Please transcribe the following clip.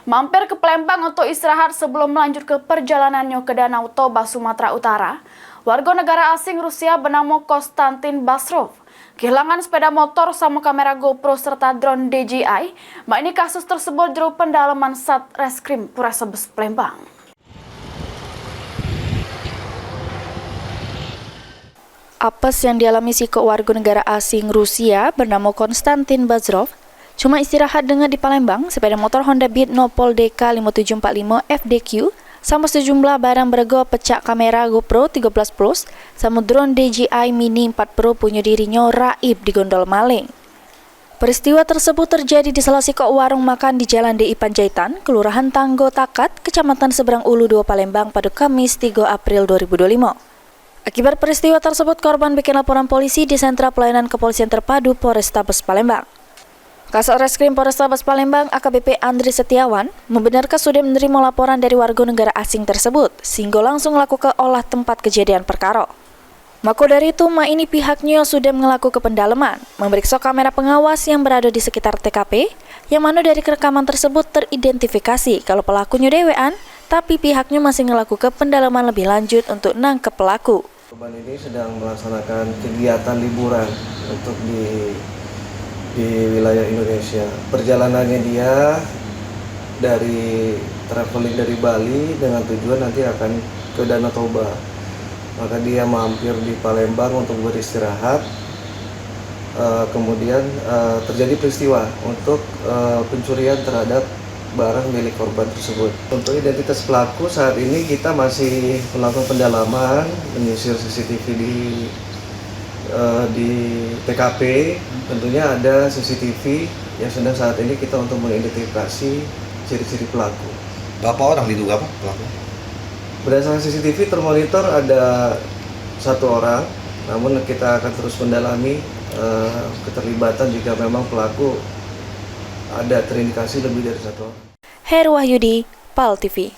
Mampir ke Palembang untuk istirahat sebelum melanjut ke perjalanannya ke Danau Toba, Sumatera Utara, warga negara asing Rusia bernama Konstantin Basrov kehilangan sepeda motor sama kamera GoPro serta drone DJI. Ini kasus tersebut juru pendalaman Satreskrim Polrestabes Palembang. Apes yang dialami si warga negara asing Rusia bernama Konstantin Basrov cuma istirahat dengan di Palembang, sepeda motor Honda Beat Nopol DK 5745 FDQ sama sejumlah barang berharga pecah kamera GoPro 13 Plus sama drone DJI Mini 4 Pro punya dirinya raib di gondol maling. Peristiwa tersebut terjadi di salah satu warung makan di Jalan DI Panjaitan, Kelurahan Tanggo Takat, Kecamatan Seberang Ulu 2 Palembang pada Kamis 3 April 2025. Akibat peristiwa tersebut, korban bikin laporan polisi di Sentra Pelayanan Kepolisian Terpadu Polrestabes Palembang. Kasat Reskrim Polrestabes Palembang AKBP Andri Setiawan membenarkan sudah menerima laporan dari warga negara asing tersebut, sehingga langsung melakukan olah tempat kejadian perkara. Maka dari itu, ini pihaknya sudah melakukan pendalaman, memeriksa kamera pengawas yang berada di sekitar TKP, yang mana dari rekaman tersebut teridentifikasi kalau pelakunya dewean, tapi pihaknya masih melakukan pendalaman lebih lanjut untuk nangkep pelaku. Korban ini sedang melaksanakan kegiatan liburan untuk di wilayah Indonesia. Perjalanannya dia traveling dari Bali dengan tujuan nanti akan ke Danau Toba. Maka dia mampir di Palembang untuk beristirahat. Kemudian terjadi peristiwa untuk pencurian terhadap barang milik korban tersebut. Untuk identitas pelaku saat ini kita masih melakukan pendalaman, menyisir CCTV di TKP. Tentunya ada CCTV yang sedang saat ini kita untuk mengidentifikasi ciri-ciri pelaku. Berapa orang diduga Pak pelaku? Berdasarkan CCTV termonitor ada 1 orang, namun kita akan terus mendalami keterlibatan jika memang pelaku ada terindikasi lebih dari 1 orang. Heru Wahyudi, PAL TV.